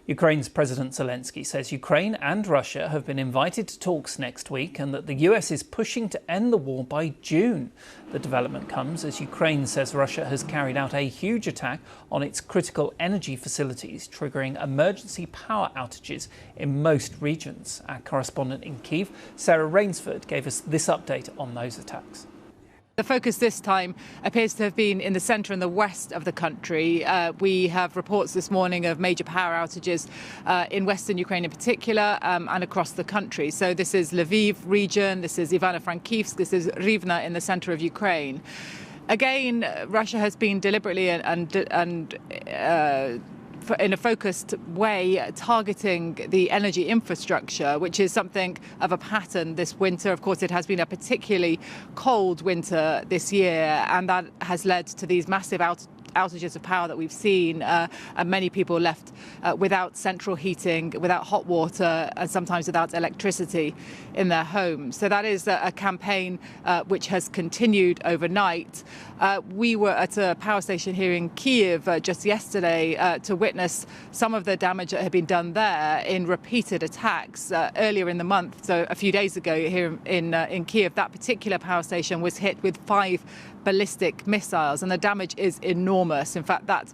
Ukraine's President Zelensky says Ukraine and Russia have been invited to talks next week and that the US is pushing to end the war by June. The development comes as Ukraine says Russia has carried out a huge attack on its critical energy facilities, triggering emergency power outages in most regions. Our correspondent in Kyiv, Sarah Rainsford, gave us this update on those attacks. The focus this time appears to have been in the centre and the west of the country. We have reports this morning of major power outages in western Ukraine in particular and across the country. So this is Lviv region, this is Ivano-Frankivsk, this is Rivne in the centre of Ukraine. Again, Russia has been deliberately in a focused way targeting the energy infrastructure, which is something of a pattern this winter. Of course, it has been a particularly cold winter this year, and that has led to these massive outages of power that we've seen, and many people left without central heating, without hot water, and sometimes without electricity in their homes. So that is a campaign which has continued overnight. We were at a power station here in Kyiv just yesterday to witness some of the damage that had been done there in repeated attacks earlier in the month. So a few days ago here in Kyiv, that particular power station was hit with 5 ballistic missiles, and the damage is enormous. In fact, that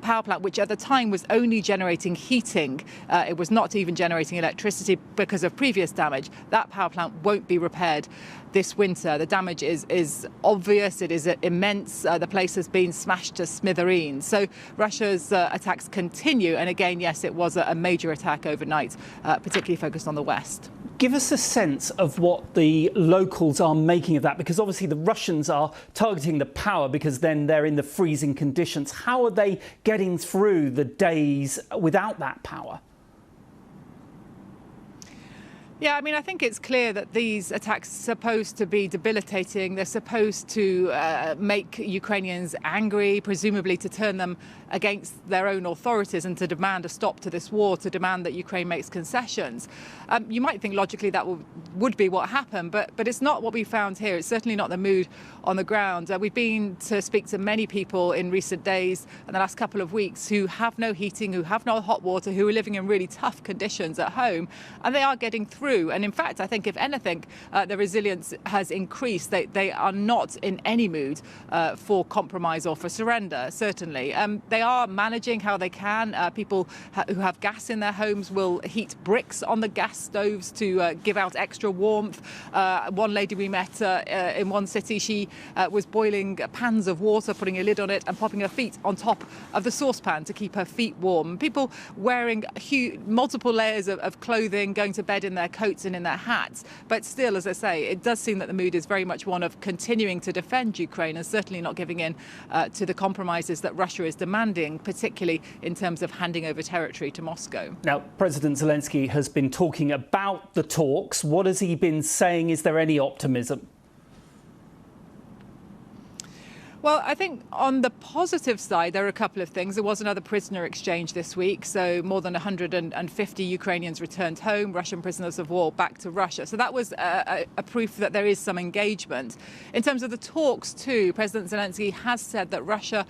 power plant, which at the time was only generating heating, it was not even generating electricity because of previous damage, that power plant won't be repaired this winter. The damage is obvious, it is immense. The place has been smashed to smithereens. So Russia's attacks continue, and again, yes, it was a major attack overnight, particularly focused on the west. Give us a sense of what the locals are making of that, because obviously the Russians are targeting the power because then they're in the freezing conditions. How are they getting through the days without that power? Yeah, I mean, I think it's clear that these attacks are supposed to be debilitating. They're supposed to make Ukrainians angry, presumably to turn them against their own authorities and to demand a stop to this war, to demand that Ukraine makes concessions. You might think logically that would be what happened, but it's not what we found here. It's certainly not the mood on the ground. We've been to speak to many people in recent days and the last couple of weeks who have no heating, who have no hot water, who are living in really tough conditions at home, and they are getting through. And in fact, I think if anything, the resilience has increased. They are not in any mood for compromise or for surrender, certainly. They are managing how they can. People who have gas in their homes will heat bricks on the gas stoves to give out extra warmth. One lady we met in one city, she was boiling pans of water, putting a lid on it and popping her feet on top of the saucepan to keep her feet warm. People wearing multiple layers of clothing, going to bed in their coats and in their hats. But still, as I say, it does seem that the mood is very much one of continuing to defend Ukraine and certainly not giving in to the compromises that Russia is demanding, particularly in terms of handing over territory to Moscow. Now, President Zelensky has been talking about the talks. What has he been saying? Is there any optimism? Well, I think on the positive side, there are a couple of things. There was another prisoner exchange this week, so more than 150 Ukrainians returned home, Russian prisoners of war back to Russia. So that was a proof that there is some engagement. In terms of the talks too, President Zelensky has said that Russia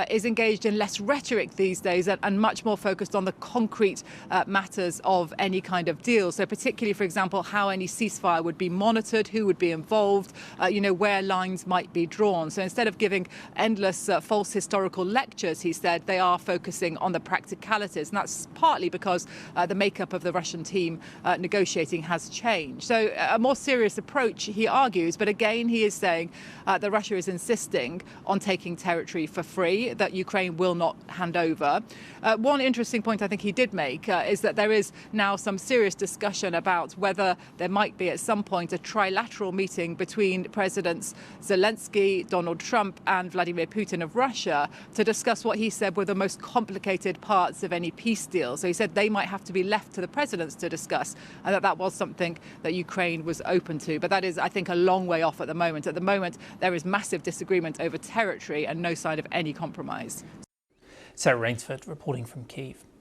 is engaged in less rhetoric these days and much more focused on the concrete matters of any kind of deal. So particularly, for example, how any ceasefire would be monitored, who would be involved, where lines might be drawn. So instead of giving endless false historical lectures, he said, they are focusing on the practicalities. And that's partly because the makeup of the Russian team negotiating has changed. So a more serious approach, he argues. But again, he is saying that Russia is insisting on taking territory for free, that Ukraine will not hand over. One interesting point I think he did make is that there is now some serious discussion about whether there might be at some point a trilateral meeting between Presidents Zelensky, Donald Trump and Vladimir Putin of Russia to discuss what he said were the most complicated parts of any peace deal. So he said they might have to be left to the presidents to discuss, and that was something that Ukraine was open to. But that is, I think, a long way off at the moment. At the moment, there is massive disagreement over territory and no sign of any compromise. Sarah Rainsford reporting from Kyiv.